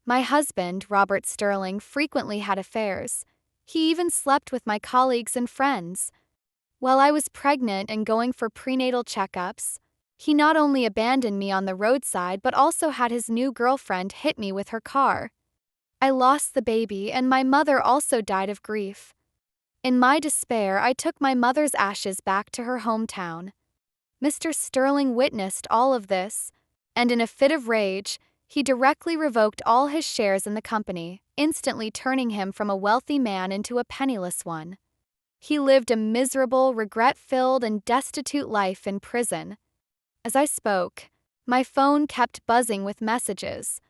My husband, Robert Sterling, frequently had affairs. He even slept with my colleagues and friends. While I was pregnant and going for prenatal checkups, he not only abandoned me on the roadside but also had his new girlfriend hit me with her car. I lost the baby, and my mother also died of grief. In my despair, I took my mother's ashes back to her hometown. Mr. Sterling witnessed all of this, and in a fit of rage, he directly revoked all his shares in the company, instantly turning him from a wealthy man into a penniless one. He lived a miserable, regret-filled, and destitute life in prison. As I spoke, my phone kept buzzing with messages.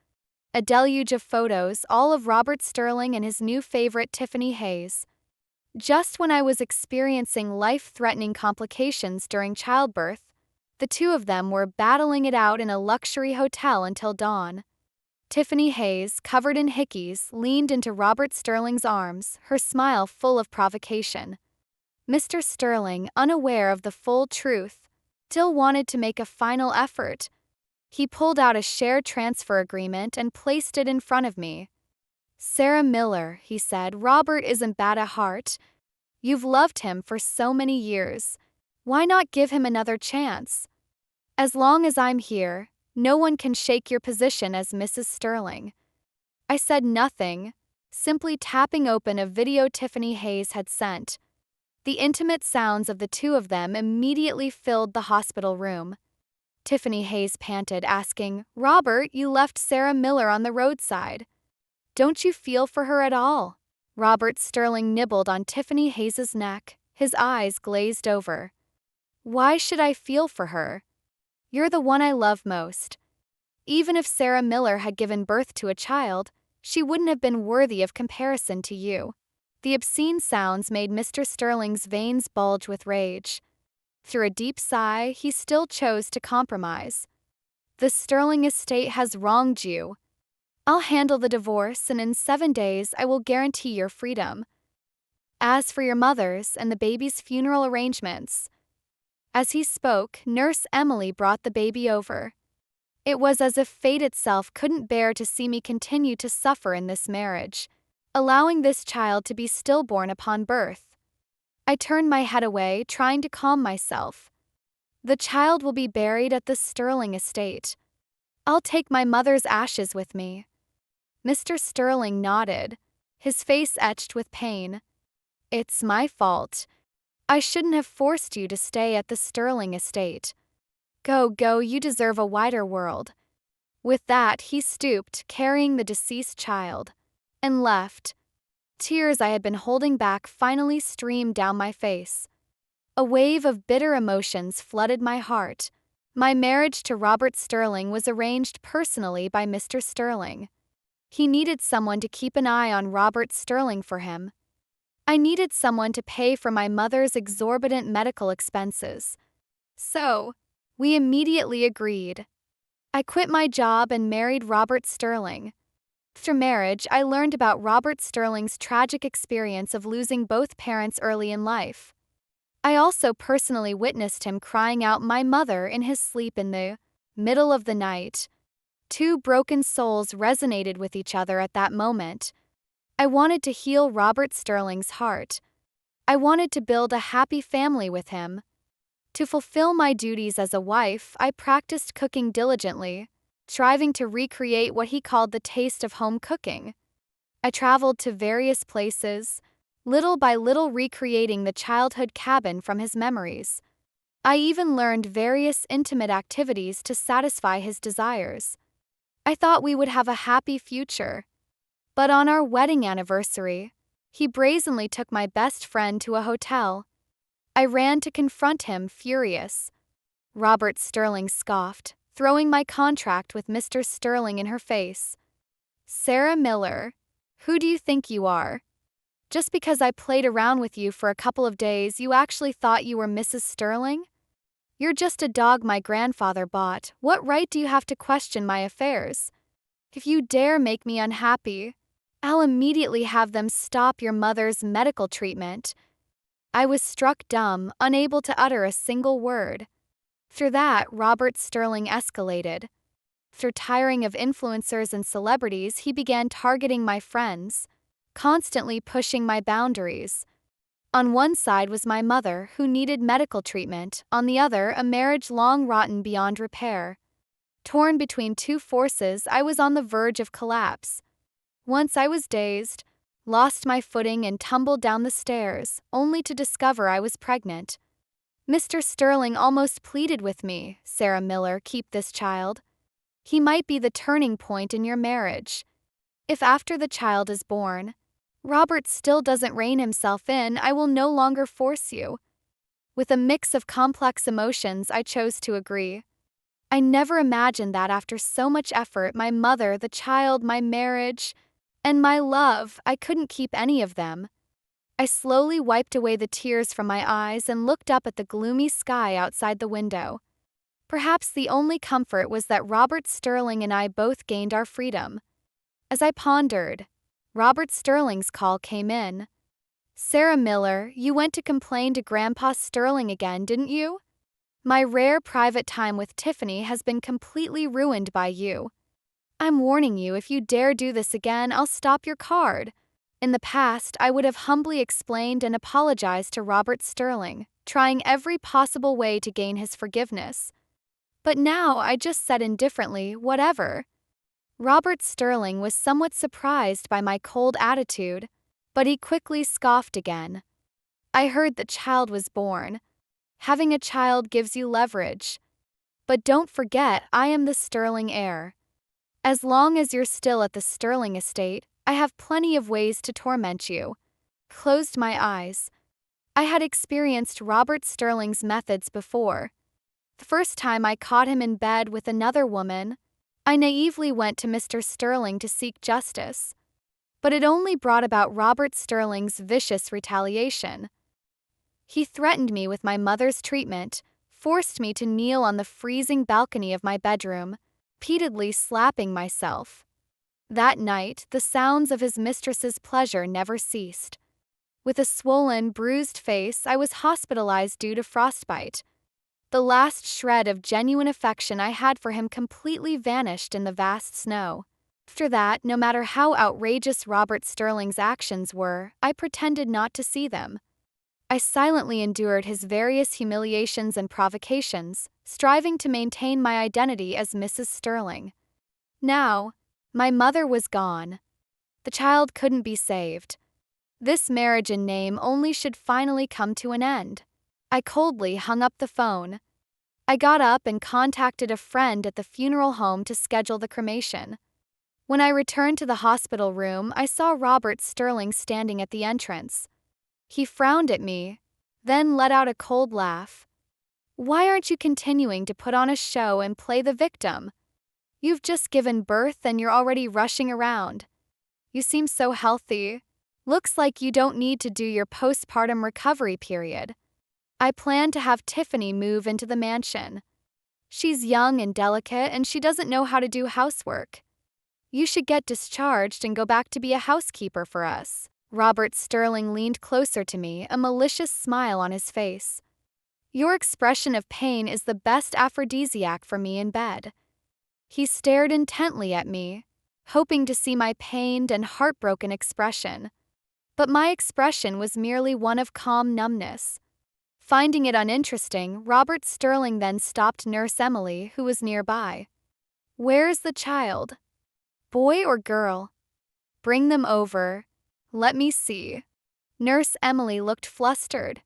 A deluge of photos, all of Robert Sterling and his new favorite Tiffany Hayes. Just when I was experiencing life-threatening complications during childbirth, the two of them were battling it out in a luxury hotel until dawn. Tiffany Hayes, covered in hickeys, leaned into Robert Sterling's arms, her smile full of provocation. Mr. Sterling, unaware of the full truth, still wanted to make a final effort. He pulled out a share transfer agreement and placed it in front of me. "Sarah Miller," he said, "Robert isn't bad at heart. You've loved him for so many years. Why not give him another chance? As long as I'm here, no one can shake your position as Mrs. Sterling." I said nothing, simply tapping open a video Tiffany Hayes had sent. The intimate sounds of the two of them immediately filled the hospital room. Tiffany Hayes panted, asking, "Robert, you left Sarah Miller on the roadside. Don't you feel for her at all?" Robert Sterling nibbled on Tiffany Hayes' neck, his eyes glazed over. "Why should I feel for her? You're the one I love most. Even if Sarah Miller had given birth to a child, she wouldn't have been worthy of comparison to you." The obscene sounds made Mr. Sterling's veins bulge with rage. Through a deep sigh, he still chose to compromise. "The Sterling estate has wronged you. I'll handle the divorce, and in 7 days I will guarantee your freedom. As for your mother's and the baby's funeral arrangements." As he spoke, Nurse Emily brought the baby over. It was as if fate itself couldn't bear to see me continue to suffer in this marriage, allowing this child to be stillborn upon birth. I turned my head away, trying to calm myself. "The child will be buried at the Sterling estate. I'll take my mother's ashes with me." Mr. Sterling nodded, his face etched with pain. "It's my fault. I shouldn't have forced you to stay at the Sterling estate. Go, you deserve a wider world." With that, he stooped, carrying the deceased child, and left. Tears I had been holding back finally streamed down my face. A wave of bitter emotions flooded my heart. My marriage to Robert Sterling was arranged personally by Mr. Sterling. He needed someone to keep an eye on Robert Sterling for him. I needed someone to pay for my mother's exorbitant medical expenses. So, we immediately agreed. I quit my job and married Robert Sterling. After marriage, I learned about Robert Sterling's tragic experience of losing both parents early in life. I also personally witnessed him crying out "my mother" in his sleep in the middle of the night. Two broken souls resonated with each other at that moment. I wanted to heal Robert Sterling's heart. I wanted to build a happy family with him. To fulfill my duties as a wife, I practiced cooking diligently, striving to recreate what he called the taste of home cooking. I traveled to various places, little by little recreating the childhood cabin from his memories. I even learned various intimate activities to satisfy his desires. I thought we would have a happy future. But on our wedding anniversary, he brazenly took my best friend to a hotel. I ran to confront him, furious. Robert Sterling scoffed, throwing my contract with Mr. Sterling in her face. "Sarah Miller, who do you think you are? Just because I played around with you for a couple of days, you actually thought you were Mrs. Sterling? You're just a dog my grandfather bought. What right do you have to question my affairs? If you dare make me unhappy, I'll immediately have them stop your mother's medical treatment." I was struck dumb, unable to utter a single word. After that, Robert Sterling escalated. After tiring of influencers and celebrities, he began targeting my friends, constantly pushing my boundaries. On one side was my mother, who needed medical treatment, on the other, a marriage long rotten beyond repair. Torn between two forces, I was on the verge of collapse. Once I was dazed, lost my footing, and tumbled down the stairs, only to discover I was pregnant. Mr. Sterling almost pleaded with me, "Sarah Miller, keep this child. He might be the turning point in your marriage. If after the child is born, Robert still doesn't rein himself in, I will no longer force you." With a mix of complex emotions, I chose to agree. I never imagined that after so much effort, my mother, the child, my marriage, and my love, I couldn't keep any of them. I slowly wiped away the tears from my eyes and looked up at the gloomy sky outside the window. Perhaps the only comfort was that Robert Sterling and I both gained our freedom. As I pondered, Robert Sterling's call came in. "Sarah Miller, you went to complain to Grandpa Sterling again, didn't you? My rare private time with Tiffany has been completely ruined by you. I'm warning you, if you dare do this again, I'll stop your card." In the past, I would have humbly explained and apologized to Robert Sterling, trying every possible way to gain his forgiveness. But now I just said indifferently, "Whatever." Robert Sterling was somewhat surprised by my cold attitude, but he quickly scoffed again. "I heard the child was born. Having a child gives you leverage. But don't forget, I am the Sterling heir. As long as you're still at the Sterling estate, I have plenty of ways to torment you." Closed my eyes. I had experienced Robert Sterling's methods before. The first time I caught him in bed with another woman, I naively went to Mr. Sterling to seek justice. But it only brought about Robert Sterling's vicious retaliation. He threatened me with my mother's treatment, forced me to kneel on the freezing balcony of my bedroom, repeatedly slapping myself. That night, the sounds of his mistress's pleasure never ceased. With a swollen, bruised face, I was hospitalized due to frostbite. The last shred of genuine affection I had for him completely vanished in the vast snow. After that, no matter how outrageous Robert Sterling's actions were, I pretended not to see them. I silently endured his various humiliations and provocations, striving to maintain my identity as Mrs. Sterling. Now, my mother was gone. The child couldn't be saved. This marriage in name only should finally come to an end. I coldly hung up the phone. I got up and contacted a friend at the funeral home to schedule the cremation. When I returned to the hospital room, I saw Robert Sterling standing at the entrance. He frowned at me, then let out a cold laugh. "Why aren't you continuing to put on a show and play the victim? You've just given birth and you're already rushing around. You seem so healthy. Looks like you don't need to do your postpartum recovery period. I plan to have Tiffany move into the mansion. She's young and delicate and she doesn't know how to do housework. You should get discharged and go back to be a housekeeper for us." Robert Sterling leaned closer to me, a malicious smile on his face. "Your expression of pain is the best aphrodisiac for me in bed." He stared intently at me, hoping to see my pained and heartbroken expression. But my expression was merely one of calm numbness. Finding it uninteresting, Robert Sterling then stopped Nurse Emily, who was nearby. "Where's the child? Boy or girl? Bring them over. Let me see." Nurse Emily looked flustered.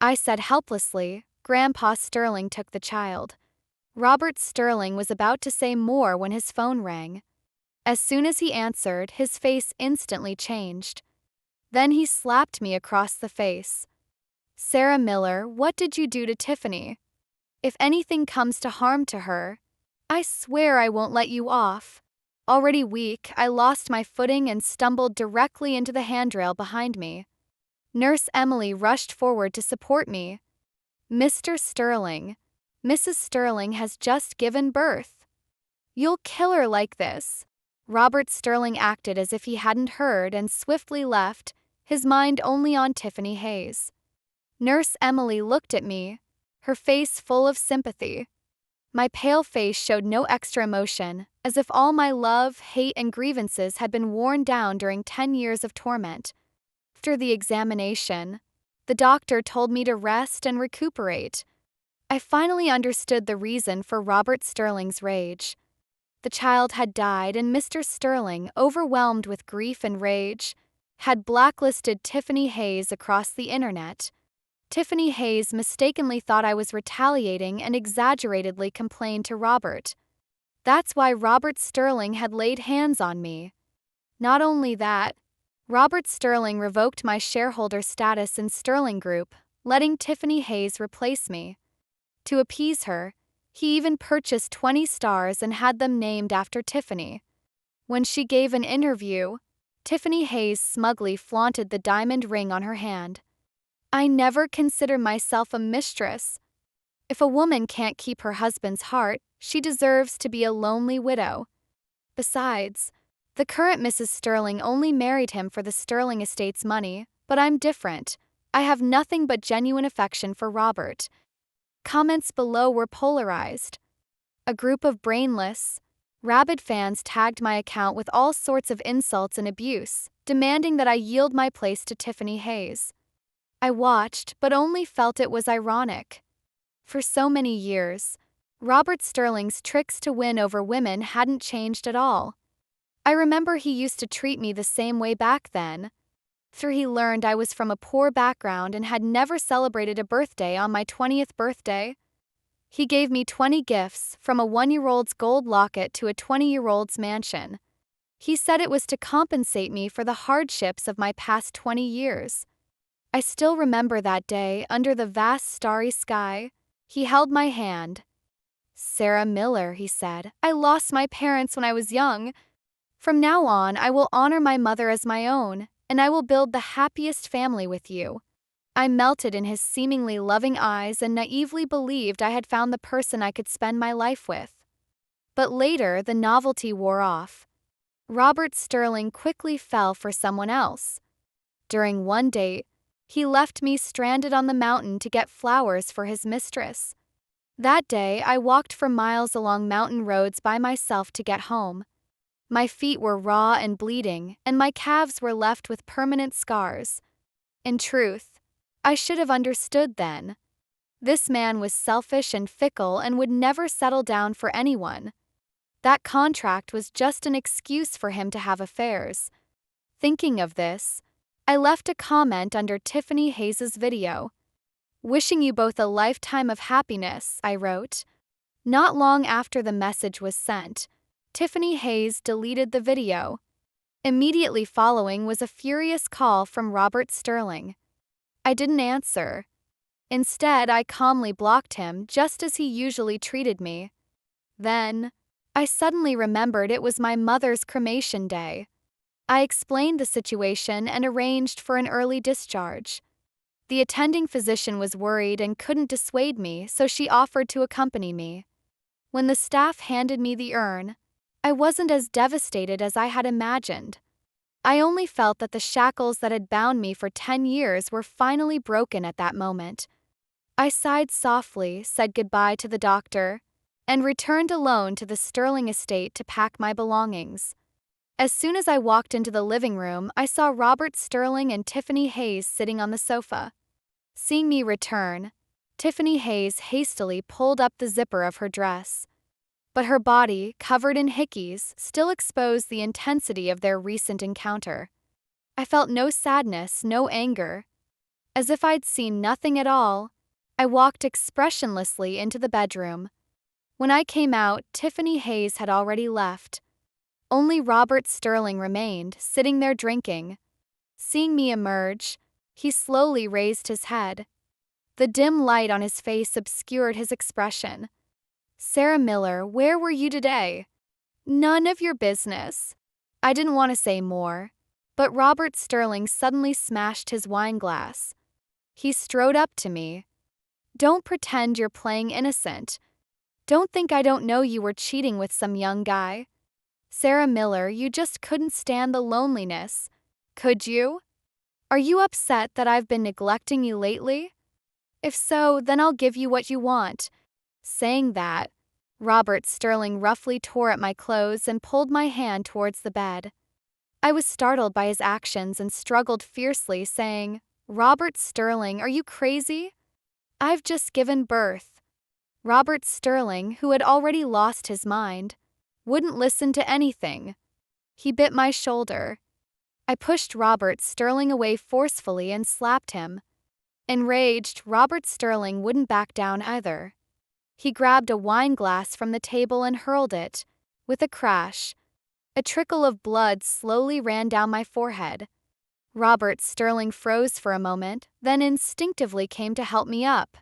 I said helplessly, "Grandpa Sterling took the child." Robert Sterling was about to say more when his phone rang. As soon as he answered, his face instantly changed. Then he slapped me across the face. "Sarah Miller, what did you do to Tiffany? If anything comes to harm to her, I swear I won't let you off." Already weak, I lost my footing and stumbled directly into the handrail behind me. Nurse Emily rushed forward to support me. "Mr. Sterling, Mrs. Sterling has just given birth. You'll kill her like this." Robert Sterling acted as if he hadn't heard and swiftly left, his mind only on Tiffany Hayes. Nurse Emily looked at me, her face full of sympathy. My pale face showed no extra emotion, as if all my love, hate, and grievances had been worn down during 10 years of torment. After the examination, the doctor told me to rest and recuperate. I finally understood the reason for Robert Sterling's rage. The child had died, and Mr. Sterling, overwhelmed with grief and rage, had blacklisted Tiffany Hayes across the internet. Tiffany Hayes mistakenly thought I was retaliating and exaggeratedly complained to Robert. That's why Robert Sterling had laid hands on me. Not only that, Robert Sterling revoked my shareholder status in Sterling Group, letting Tiffany Hayes replace me. To appease her, he even purchased 20 stars and had them named after Tiffany. When she gave an interview, Tiffany Hayes smugly flaunted the diamond ring on her hand. I never consider myself a mistress. If a woman can't keep her husband's heart, she deserves to be a lonely widow. Besides, the current Mrs. Sterling only married him for the Sterling estate's money, but I'm different. I have nothing but genuine affection for Robert. Comments below were polarized. A group of brainless, rabid fans tagged my account with all sorts of insults and abuse, demanding that I yield my place to Tiffany Hayes. I watched, but only felt it was ironic. For so many years, Robert Sterling's tricks to win over women hadn't changed at all. I remember he used to treat me the same way back then. After he learned I was from a poor background and had never celebrated a birthday on my 20th birthday, he gave me 20 gifts, from a 1-year-old's gold locket to a 20-year-old's mansion. He said it was to compensate me for the hardships of my past 20 years. I still remember that day under the vast starry sky. He held my hand. "Sarah Miller," he said, "I lost my parents when I was young. From now on, I will honor my mother as my own, and I will build the happiest family with you." I melted in his seemingly loving eyes and naively believed I had found the person I could spend my life with. But later, the novelty wore off. Robert Sterling quickly fell for someone else. During one date, he left me stranded on the mountain to get flowers for his mistress. That day, I walked for miles along mountain roads by myself to get home. My feet were raw and bleeding, and my calves were left with permanent scars. In truth, I should have understood then. This man was selfish and fickle and would never settle down for anyone. That contract was just an excuse for him to have affairs. Thinking of this, I left a comment under Tiffany Hayes' video. "Wishing you both a lifetime of happiness," I wrote. Not long after the message was sent, Tiffany Hayes deleted the video. Immediately following was a furious call from Robert Sterling. I didn't answer. Instead, I calmly blocked him, just as he usually treated me. Then, I suddenly remembered it was my mother's cremation day. I explained the situation and arranged for an early discharge. The attending physician was worried and couldn't dissuade me, so she offered to accompany me. When the staff handed me the urn, I wasn't as devastated as I had imagined. I only felt that the shackles that had bound me for 10 years were finally broken at that moment. I sighed softly, said goodbye to the doctor, and returned alone to the Sterling estate to pack my belongings. As soon as I walked into the living room, I saw Robert Sterling and Tiffany Hayes sitting on the sofa. Seeing me return, Tiffany Hayes hastily pulled up the zipper of her dress. But her body, covered in hickeys, still exposed the intensity of their recent encounter. I felt no sadness, no anger. As if I'd seen nothing at all, I walked expressionlessly into the bedroom. When I came out, Tiffany Hayes had already left. Only Robert Sterling remained, sitting there drinking. Seeing me emerge, he slowly raised his head. The dim light on his face obscured his expression. "Sarah Miller, where were you today?" "None of your business." I didn't want to say more, but Robert Sterling suddenly smashed his wine glass. He strode up to me. "Don't pretend you're playing innocent. Don't think I don't know you were cheating with some young guy. Sarah Miller, you just couldn't stand the loneliness. Could you? Are you upset that I've been neglecting you lately? If so, then I'll give you what you want." Saying that, Robert Sterling roughly tore at my clothes and pulled my hand towards the bed. I was startled by his actions and struggled fiercely, saying, "Robert Sterling, are you crazy? I've just given birth." Robert Sterling, who had already lost his mind, wouldn't listen to anything. He bit my shoulder. I pushed Robert Sterling away forcefully and slapped him. Enraged, Robert Sterling wouldn't back down either. He grabbed a wine glass from the table and hurled it. With a crash, a trickle of blood slowly ran down my forehead. Robert Sterling froze for a moment, then instinctively came to help me up.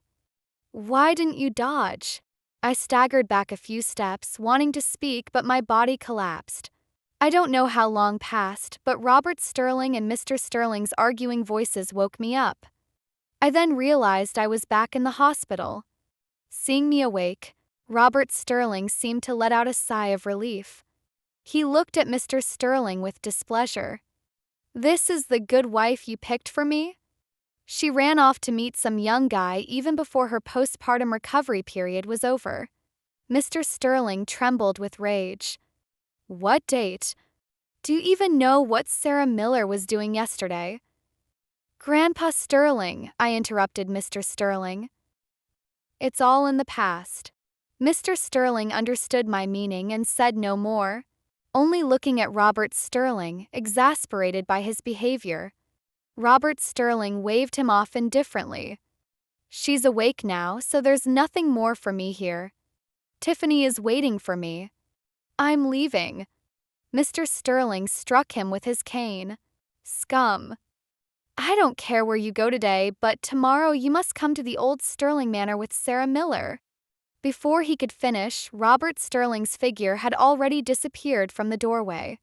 "Why didn't you dodge?" I staggered back a few steps, wanting to speak, but my body collapsed. I don't know how long passed, but Robert Sterling and Mr. Sterling's arguing voices woke me up. I then realized I was back in the hospital. Seeing me awake, Robert Sterling seemed to let out a sigh of relief. He looked at Mr. Sterling with displeasure. "This is the good wife you picked for me?" She ran off to meet some young guy even before her postpartum recovery period was over. Mr. Sterling trembled with rage. "What date? Do you even know what Sarah Miller was doing yesterday?" "Grandpa Sterling," I interrupted Mr. Sterling. "It's all in the past." Mr. Sterling understood my meaning and said no more, only looking at Robert Sterling, exasperated by his behavior. Robert Sterling waved him off indifferently. "She's awake now, so there's nothing more for me here. Tiffany is waiting for me. I'm leaving." Mr. Sterling struck him with his cane. "Scum. I don't care where you go today, but tomorrow you must come to the old Sterling Manor with Sarah Miller." Before he could finish, Robert Sterling's figure had already disappeared from the doorway.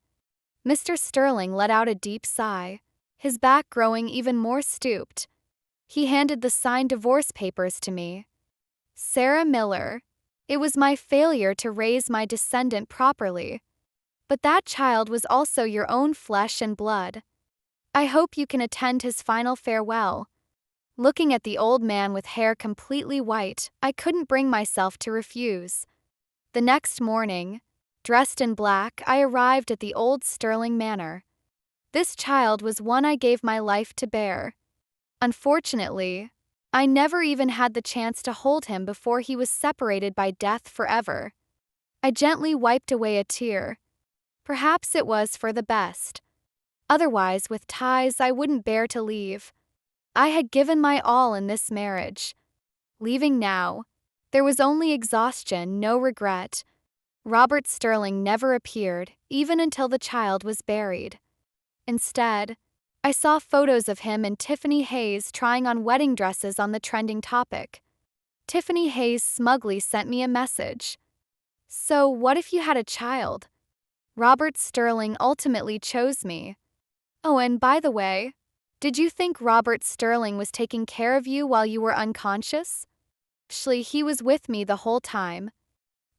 Mr. Sterling let out a deep sigh, his back growing even more stooped. He handed the signed divorce papers to me. "Sarah Miller, it was my failure to raise my descendant properly. But that child was also your own flesh and blood. I hope you can attend his final farewell." Looking at the old man with hair completely white, I couldn't bring myself to refuse. The next morning, dressed in black, I arrived at the old Sterling Manor. This child was one I gave my life to bear. Unfortunately, I never even had the chance to hold him before he was separated by death forever. I gently wiped away a tear. Perhaps it was for the best. Otherwise, with ties I wouldn't bear to leave. I had given my all in this marriage. Leaving now, there was only exhaustion, no regret. Robert Sterling never appeared, even until the child was buried. Instead, I saw photos of him and Tiffany Hayes trying on wedding dresses on the trending topic. Tiffany Hayes smugly sent me a message. "So what if you had a child?" Robert Sterling ultimately chose me. "Oh, and by the way, did you think Robert Sterling was taking care of you while you were unconscious?" Actually, he was with me the whole time.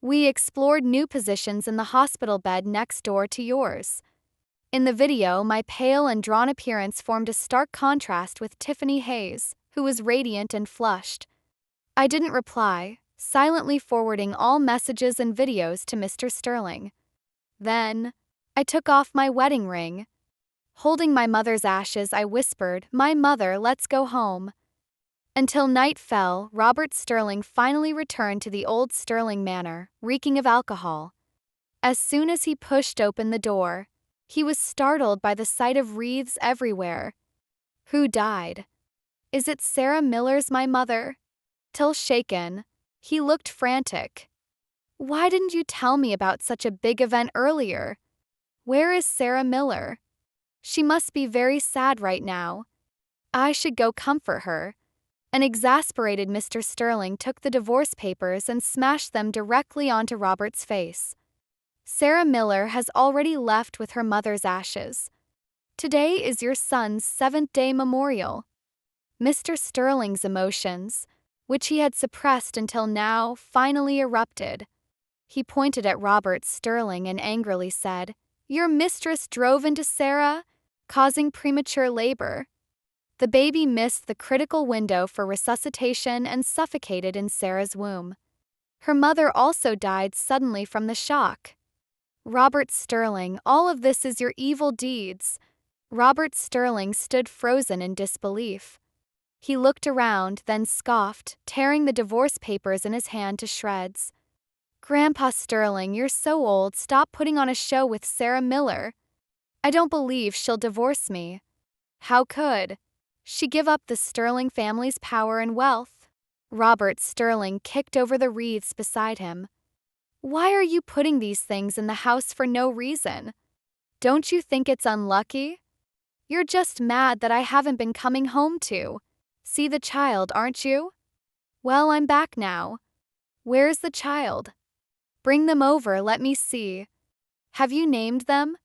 We explored new positions in the hospital bed next door to yours. In the video, my pale and drawn appearance formed a stark contrast with Tiffany Hayes, who was radiant and flushed. I didn't reply, silently forwarding all messages and videos to Mr. Sterling. Then, I took off my wedding ring. Holding my mother's ashes, I whispered, "My mother, let's go home." Until night fell, Robert Sterling finally returned to the old Sterling Manor, reeking of alcohol. As soon as he pushed open the door, he was startled by the sight of wreaths everywhere. "Who died? Is it Sarah Miller's my mother?" Till shaken, he looked frantic. "Why didn't you tell me about such a big event earlier? Where is Sarah Miller? She must be very sad right now. I should go comfort her." An exasperated Mr. Sterling took the divorce papers and smashed them directly onto Robert's face. "Sarah Miller has already left with her mother's ashes. Today is your son's 7th-day memorial." Mr. Sterling's emotions, which he had suppressed until now, finally erupted. He pointed at Robert Sterling and angrily said, "Your mistress drove into Sarah, causing premature labor. The baby missed the critical window for resuscitation and suffocated in Sarah's womb. Her mother also died suddenly from the shock. Robert Sterling, all of this is your evil deeds. Robert Sterling stood frozen in disbelief. He looked around, then scoffed, tearing the divorce papers in his hand to shreds. Grandpa Sterling, you're so old, stop putting on a show with Sarah Miller. I don't believe she'll divorce me. How could she give up the Sterling family's power and wealth? Robert Sterling kicked over the wreaths beside him. Why are you putting these things in the house for no reason? Don't you think it's unlucky? You're just mad that I haven't been coming home to see the child, aren't you? Well, I'm back now. Where's the child? Bring them over, let me see. Have you named them?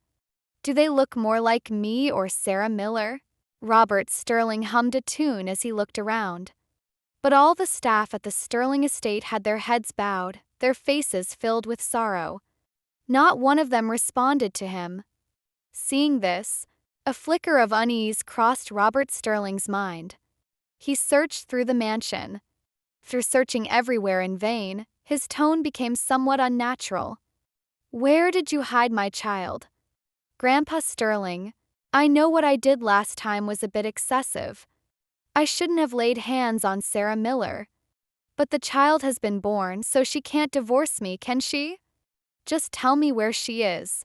Do they look more like me or Sarah Miller? Robert Sterling hummed a tune as he looked around. But all the staff at the Sterling estate had their heads bowed, their faces filled with sorrow. Not one of them responded to him. Seeing this, a flicker of unease crossed Robert Sterling's mind. He searched through the mansion. Through searching everywhere in vain, his tone became somewhat unnatural. Where did you hide my child? Grandpa Sterling, I know what I did last time was a bit excessive. I shouldn't have laid hands on Sarah Miller. But the child has been born, so she can't divorce me, can she? Just tell me where she is.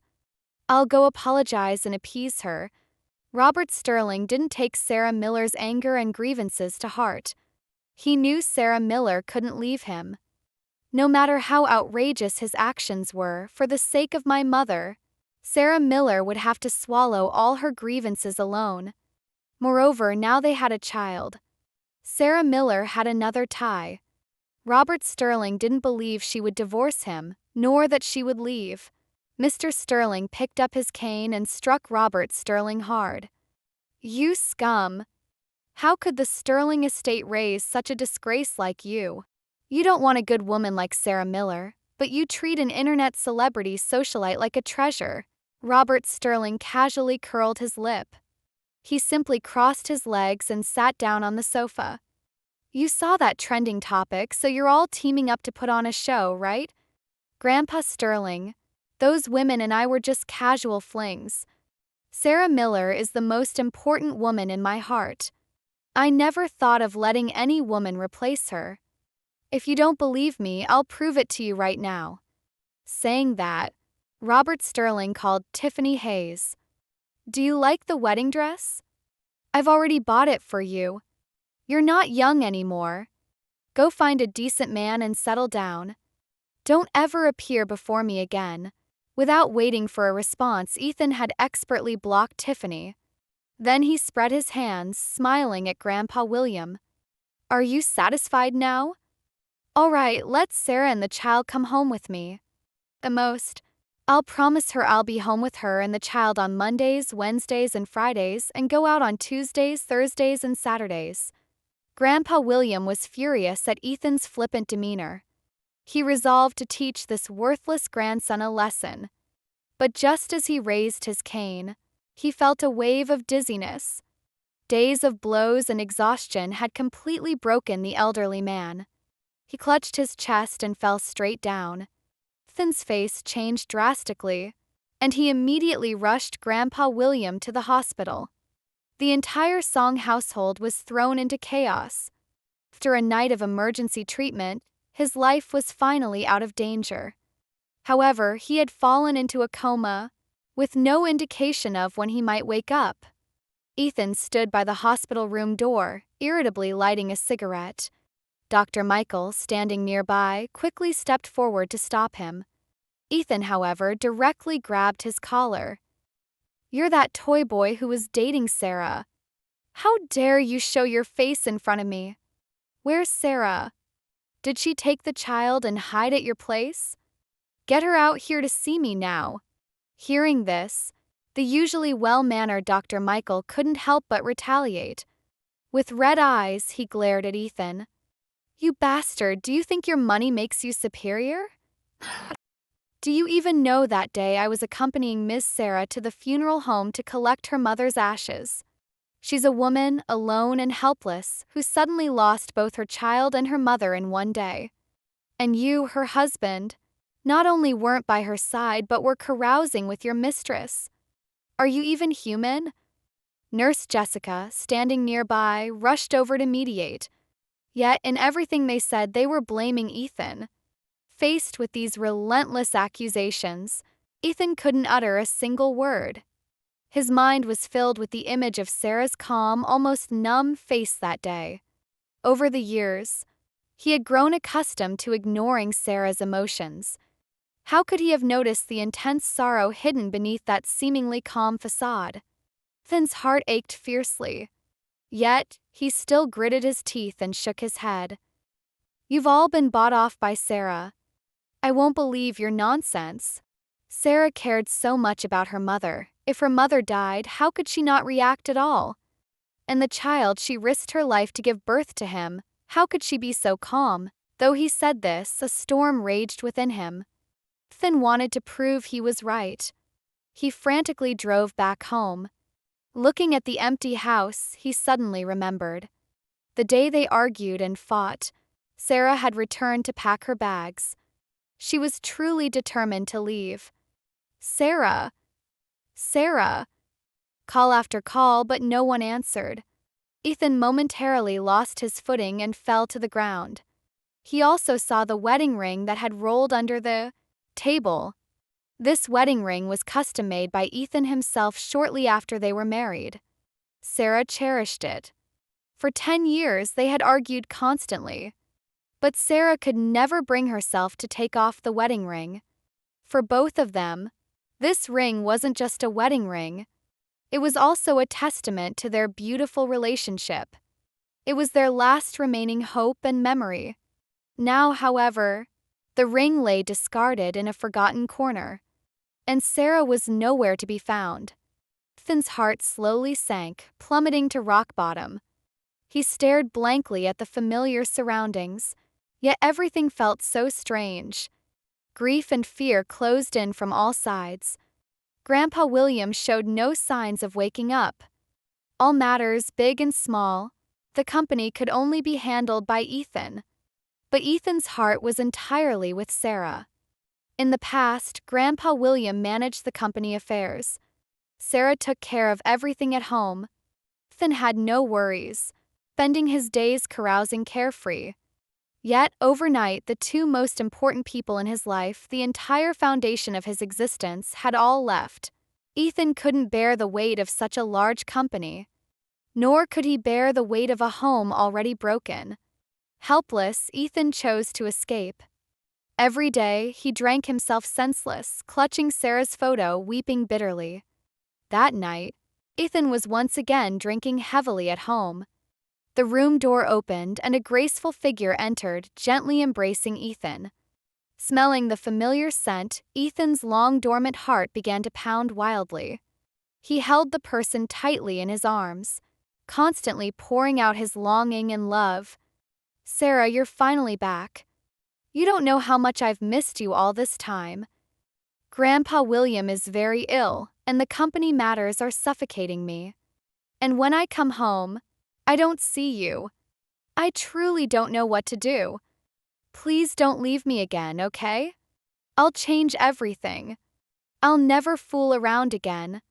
I'll go apologize and appease her. Robert Sterling didn't take Sarah Miller's anger and grievances to heart. He knew Sarah Miller couldn't leave him. No matter how outrageous his actions were, for the sake of my mother, Sarah Miller would have to swallow all her grievances alone. Moreover, now they had a child. Sarah Miller had another tie. Robert Sterling didn't believe she would divorce him, nor that she would leave. Mr. Sterling picked up his cane and struck Robert Sterling hard. You scum! How could the Sterling estate raise such a disgrace like you? You don't want a good woman like Sarah Miller, but you treat an internet celebrity socialite like a treasure. Robert Sterling casually curled his lip. He simply crossed his legs and sat down on the sofa. You saw that trending topic, so you're all teaming up to put on a show, right? Grandpa Sterling, those women and I were just casual flings. Sarah Miller is the most important woman in my heart. I never thought of letting any woman replace her. If you don't believe me, I'll prove it to you right now. Saying that, Robert Sterling called Tiffany Hayes. Do you like the wedding dress? I've already bought it for you. You're not young anymore. Go find a decent man and settle down. Don't ever appear before me again. Without waiting for a response, Ethan had expertly blocked Tiffany. Then he spread his hands, smiling at Grandpa William. Are you satisfied now? All right, let Sarah and the child come home with me. The most. I'll promise her I'll be home with her and the child on Mondays, Wednesdays, and Fridays, and go out on Tuesdays, Thursdays, and Saturdays. Grandpa William was furious at Ethan's flippant demeanor. He resolved to teach this worthless grandson a lesson. But just as he raised his cane, he felt a wave of dizziness. Days of blows and exhaustion had completely broken the elderly man. He clutched his chest and fell straight down. Ethan's face changed drastically, and he immediately rushed Grandpa William to the hospital. The entire Song household was thrown into chaos. After a night of emergency treatment, his life was finally out of danger. However, he had fallen into a coma, with no indication of when he might wake up. Ethan stood by the hospital room door, irritably lighting a cigarette. Dr. Michael, standing nearby, quickly stepped forward to stop him. Ethan, however, directly grabbed his collar. You're that toy boy who was dating Sarah. How dare you show your face in front of me? Where's Sarah? Did she take the child and hide at your place? Get her out here to see me now. Hearing this, the usually well-mannered Dr. Michael couldn't help but retaliate. With red eyes, he glared at Ethan. You bastard, do you think your money makes you superior? Do you even know that day I was accompanying Miss Sarah to the funeral home to collect her mother's ashes? She's a woman, alone and helpless, who suddenly lost both her child and her mother in one day. And you, her husband, not only weren't by her side but were carousing with your mistress. Are you even human? Nurse Jessica, standing nearby, rushed over to mediate. Yet, in everything they said, they were blaming Ethan. Faced with these relentless accusations, Ethan couldn't utter a single word. His mind was filled with the image of Sarah's calm, almost numb face that day. Over the years, he had grown accustomed to ignoring Sarah's emotions. How could he have noticed the intense sorrow hidden beneath that seemingly calm facade? Ethan's heart ached fiercely. Yet, he still gritted his teeth and shook his head. You've all been bought off by Sarah. I won't believe your nonsense. Sarah cared so much about her mother. If her mother died, how could she not react at all? And the child she risked her life to give birth to him, how could she be so calm? Though he said this, a storm raged within him. Ethan wanted to prove he was right. He frantically drove back home. Looking at the empty house, he suddenly remembered. The day they argued and fought, Sarah had returned to pack her bags. She was truly determined to leave. Sarah! Sarah! Call after call, but no one answered. Ethan momentarily lost his footing and fell to the ground. He also saw the wedding ring that had rolled under the table. This wedding ring was custom-made by Ethan himself shortly after they were married. Sarah cherished it. For 10 years they had argued constantly. But Sarah could never bring herself to take off the wedding ring. For both of them, this ring wasn't just a wedding ring. It was also a testament to their beautiful relationship. It was their last remaining hope and memory. Now, however, the ring lay discarded in a forgotten corner, and Sarah was nowhere to be found. Ethan's heart slowly sank, plummeting to rock bottom. He stared blankly at the familiar surroundings, yet everything felt so strange. Grief and fear closed in from all sides. Grandpa William showed no signs of waking up. All matters, big and small, the company could only be handled by Ethan. But Ethan's heart was entirely with Sarah. In the past, Grandpa William managed the company affairs. Sarah took care of everything at home. Ethan had no worries, spending his days carousing carefree. Yet, overnight, the two most important people in his life, the entire foundation of his existence, had all left. Ethan couldn't bear the weight of such a large company. Nor could he bear the weight of a home already broken. Helpless, Ethan chose to escape. Every day, he drank himself senseless, clutching Sarah's photo, weeping bitterly. That night, Ethan was once again drinking heavily at home. The room door opened and a graceful figure entered, gently embracing Ethan. Smelling the familiar scent, Ethan's long-dormant heart began to pound wildly. He held the person tightly in his arms, constantly pouring out his longing and love. Sarah, you're finally back. You don't know how much I've missed you all this time. Grandpa William is very ill, and the company matters are suffocating me. And when I come home, I don't see you. I truly don't know what to do. Please don't leave me again, okay? I'll change everything. I'll never fool around again.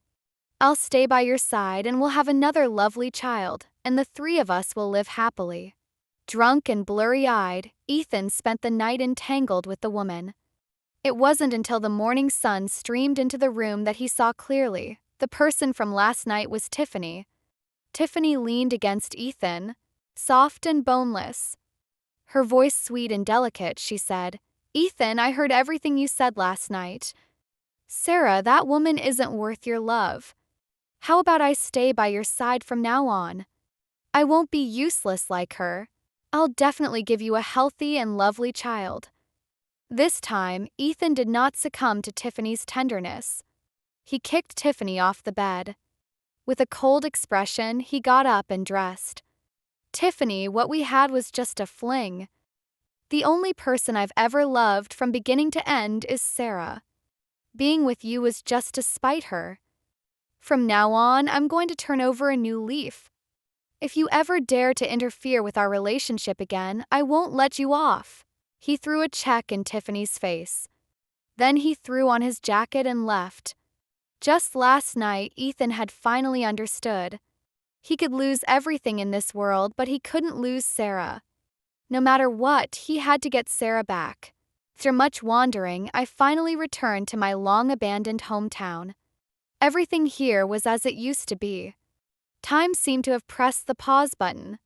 I'll stay by your side and we'll have another lovely child, and the three of us will live happily. Drunk and blurry-eyed, Ethan spent the night entangled with the woman. It wasn't until the morning sun streamed into the room that he saw clearly. The person from last night was Tiffany. Tiffany leaned against Ethan, soft and boneless. Her voice sweet and delicate, she said, "Ethan, I heard everything you said last night. Sarah, that woman isn't worth your love. How about I stay by your side from now on? I won't be useless like her. I'll definitely give you a healthy and lovely child." This time, Ethan did not succumb to Tiffany's tenderness. He kicked Tiffany off the bed. With a cold expression, he got up and dressed. "Tiffany, what we had was just a fling. The only person I've ever loved from beginning to end is Sarah. Being with you was just to spite her. From now on, I'm going to turn over a new leaf. If you ever dare to interfere with our relationship again, I won't let you off." He threw a check in Tiffany's face. Then he threw on his jacket and left. Just last night, Ethan had finally understood. He could lose everything in this world, but he couldn't lose Sarah. No matter what, he had to get Sarah back. After much wandering, I finally returned to my long-abandoned hometown. Everything here was as it used to be. Time seemed to have pressed the pause button.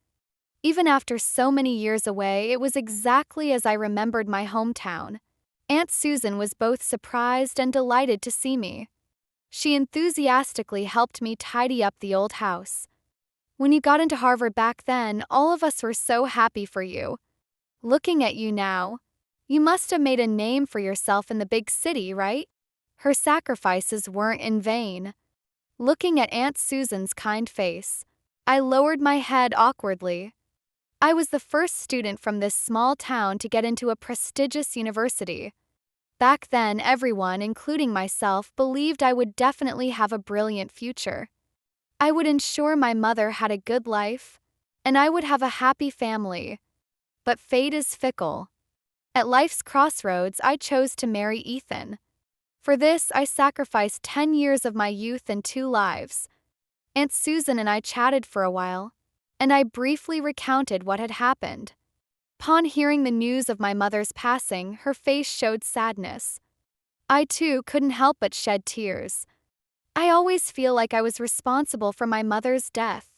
Even after so many years away, it was exactly as I remembered my hometown. Aunt Susan was both surprised and delighted to see me. She enthusiastically helped me tidy up the old house. When you got into Harvard back then, all of us were so happy for you. Looking at you now, you must have made a name for yourself in the big city, right? Her sacrifices weren't in vain. Looking at Aunt Susan's kind face, I lowered my head awkwardly. I was the first student from this small town to get into a prestigious university. Back then, everyone, including myself, believed I would definitely have a brilliant future. I would ensure my mother had a good life, and I would have a happy family. But fate is fickle. At life's crossroads, I chose to marry Ethan. For this, I sacrificed 10 years of my youth and 2 lives. Aunt Susan and I chatted for a while, and I briefly recounted what had happened. Upon hearing the news of my mother's passing, her face showed sadness. I too couldn't help but shed tears. I always feel like I was responsible for my mother's death.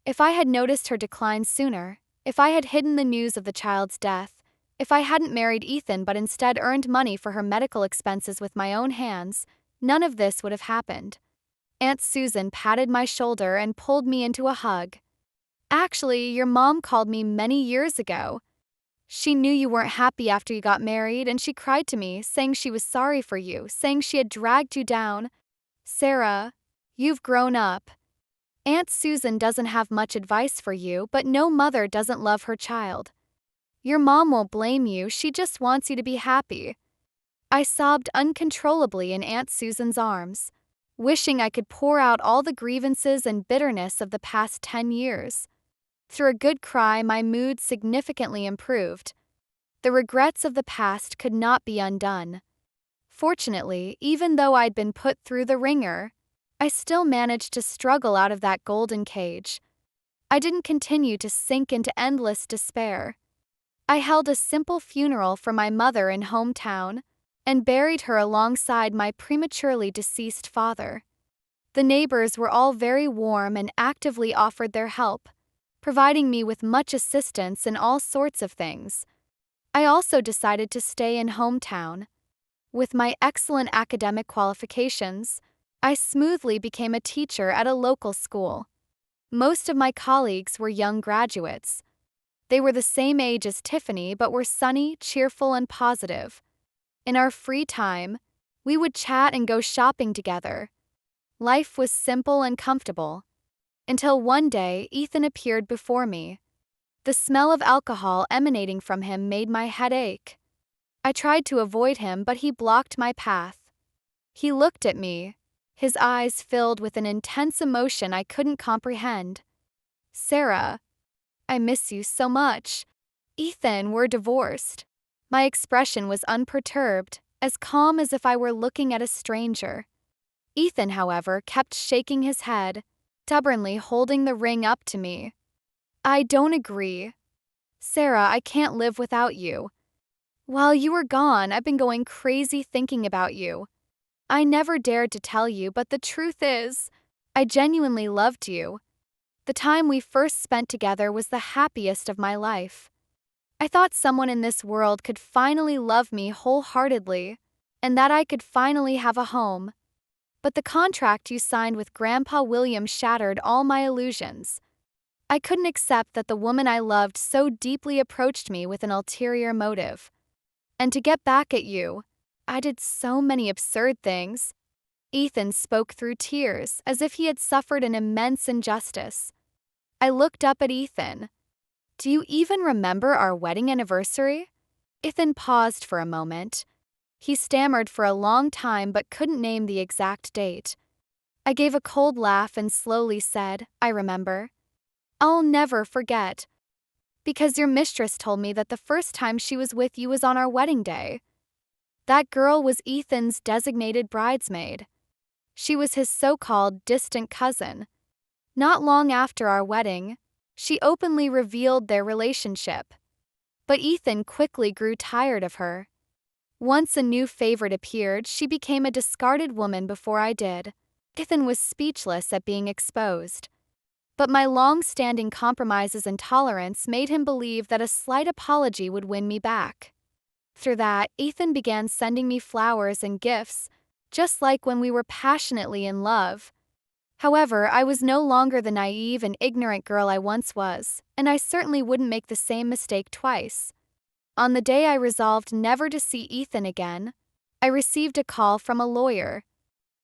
If I had noticed her decline sooner, if I had hidden the news of the child's death, if I hadn't married Ethan but instead earned money for her medical expenses with my own hands, none of this would have happened. Aunt Susan patted my shoulder and pulled me into a hug. Actually, your mom called me many years ago. She knew you weren't happy after you got married, and she cried to me, saying she was sorry for you, saying she had dragged you down. Sarah, you've grown up. Aunt Susan doesn't have much advice for you, but no mother doesn't love her child. Your mom won't blame you, she just wants you to be happy. I sobbed uncontrollably in Aunt Susan's arms, wishing I could pour out all the grievances and bitterness of the past 10 years. Through a good cry, my mood significantly improved. The regrets of the past could not be undone. Fortunately, even though I'd been put through the ringer, I still managed to struggle out of that golden cage. I didn't continue to sink into endless despair. I held a simple funeral for my mother in hometown and buried her alongside my prematurely deceased father. The neighbors were all very warm and actively offered their help, providing me with much assistance in all sorts of things. I also decided to stay in hometown. With my excellent academic qualifications, I smoothly became a teacher at a local school. Most of my colleagues were young graduates. They were the same age as Tiffany but were sunny, cheerful, and positive. In our free time, we would chat and go shopping together. Life was simple and comfortable. Until one day, Ethan appeared before me. The smell of alcohol emanating from him made my head ache. I tried to avoid him, but he blocked my path. He looked at me, his eyes filled with an intense emotion I couldn't comprehend. Sarah, I miss you so much. Ethan, we're divorced. My expression was unperturbed, as calm as if I were looking at a stranger. Ethan, however, kept shaking his head, stubbornly holding the ring up to me. I don't agree. Sarah, I can't live without you. While you were gone, I've been going crazy thinking about you. I never dared to tell you, but the truth is, I genuinely loved you. The time we first spent together was the happiest of my life. I thought someone in this world could finally love me wholeheartedly, and that I could finally have a home. But the contract you signed with Grandpa William shattered all my illusions. I couldn't accept that the woman I loved so deeply approached me with an ulterior motive. And to get back at you, I did so many absurd things. Ethan spoke through tears, as if he had suffered an immense injustice. I looked up at Ethan. Do you even remember our wedding anniversary? Ethan paused for a moment. He stammered for a long time but couldn't name the exact date. I gave a cold laugh and slowly said, I remember. I'll never forget. Because your mistress told me that the first time she was with you was on our wedding day. That girl was Ethan's designated bridesmaid. She was his so-called distant cousin. Not long after our wedding, she openly revealed their relationship. But Ethan quickly grew tired of her. Once a new favorite appeared, she became a discarded woman before I did. Ethan was speechless at being exposed. But my long-standing compromises and tolerance made him believe that a slight apology would win me back. After that, Ethan began sending me flowers and gifts, just like when we were passionately in love. However, I was no longer the naive and ignorant girl I once was, and I certainly wouldn't make the same mistake twice. On the day I resolved never to see Ethan again, I received a call from a lawyer.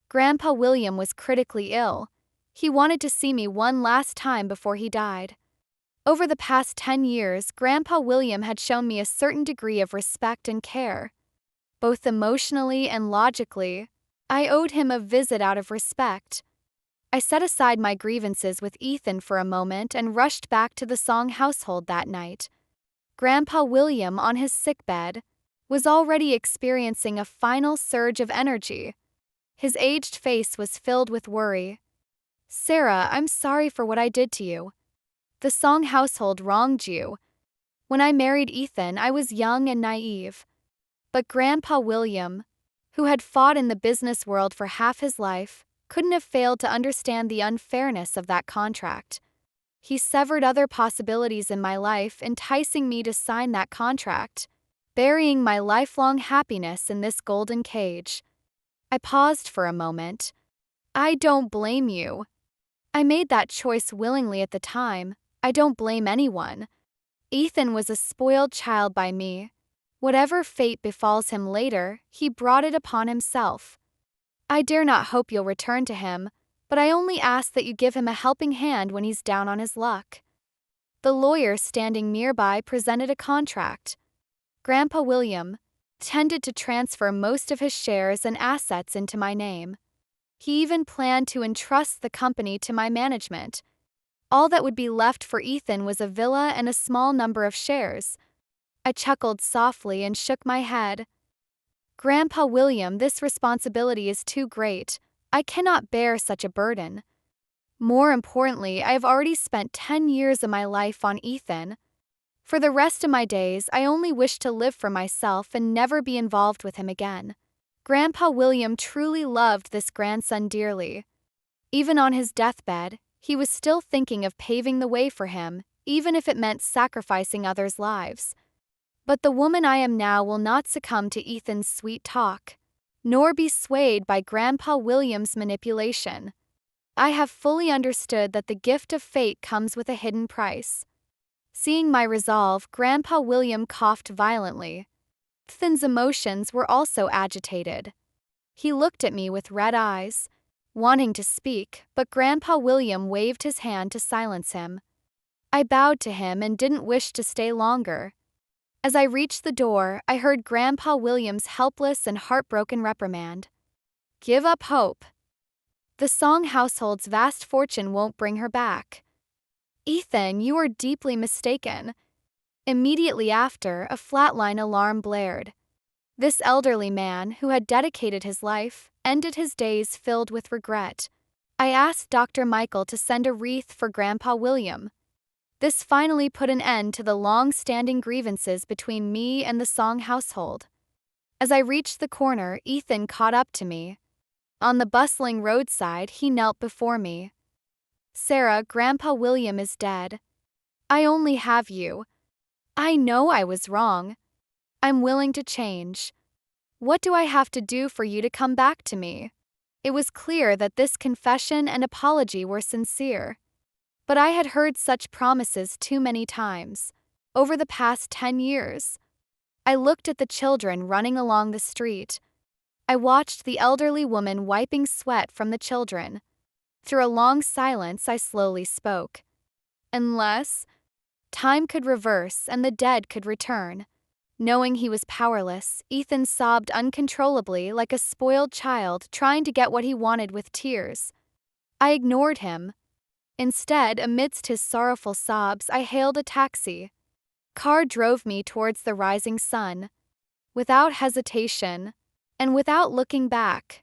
Grandpa William was critically ill. He wanted to see me one last time before he died. Over the past 10 years, Grandpa William had shown me a certain degree of respect and care. Both emotionally and logically, I owed him a visit out of respect. I set aside my grievances with Ethan for a moment and rushed back to the Song household that night. Grandpa William, on his sickbed, was already experiencing a final surge of energy. His aged face was filled with worry. "Sarah, I'm sorry for what I did to you. The Song household wronged you. When I married Ethan, I was young and naive. But Grandpa William, who had fought in the business world for half his life, couldn't have failed to understand the unfairness of that contract. He severed other possibilities in my life, enticing me to sign that contract, burying my lifelong happiness in this golden cage." I paused for a moment. "I don't blame you. I made that choice willingly at the time. I don't blame anyone. Ethan was a spoiled child by me. Whatever fate befalls him later, he brought it upon himself. I dare not hope you'll return to him, but I only ask that you give him a helping hand when he's down on his luck." The lawyer standing nearby presented a contract. Grandpa William intended to transfer most of his shares and assets into my name. He even planned to entrust the company to my management. All that would be left for Ethan was a villa and a small number of shares. I chuckled softly and shook my head. "Grandpa William, this responsibility is too great. I cannot bear such a burden. More importantly, I have already spent 10 years of my life on Ethan. For the rest of my days, I only wish to live for myself and never be involved with him again." Grandpa William truly loved this grandson dearly. Even on his deathbed, he was still thinking of paving the way for him, even if it meant sacrificing others' lives. But the woman I am now will not succumb to Ethan's sweet talk, nor be swayed by Grandpa William's manipulation. I have fully understood that the gift of fate comes with a hidden price. Seeing my resolve, Grandpa William coughed violently. Ethan's emotions were also agitated. He looked at me with red eyes, wanting to speak, but Grandpa William waved his hand to silence him. I bowed to him and didn't wish to stay longer. As I reached the door, I heard Grandpa William's helpless and heartbroken reprimand. "Give up hope. The Song household's vast fortune won't bring her back. Ethan, you are deeply mistaken." Immediately after, a flatline alarm blared. This elderly man, who had dedicated his life, ended his days filled with regret. I asked Dr. Michael to send a wreath for Grandpa William. This finally put an end to the long-standing grievances between me and the Song household. As I reached the corner, Ethan caught up to me. On the bustling roadside, he knelt before me. "Sarah, Grandpa William is dead. I only have you. I know I was wrong. I'm willing to change. What do I have to do for you to come back to me?" It was clear that this confession and apology were sincere. But I had heard such promises too many times, over the past 10 years. I looked at the children running along the street. I watched the elderly woman wiping sweat from the children. Through a long silence, I slowly spoke. "Unless time could reverse and the dead could return." Knowing he was powerless, Ethan sobbed uncontrollably like a spoiled child trying to get what he wanted with tears. I ignored him. Instead, amidst his sorrowful sobs, I hailed a taxi. car drove me towards the rising sun. Without hesitation, and without looking back,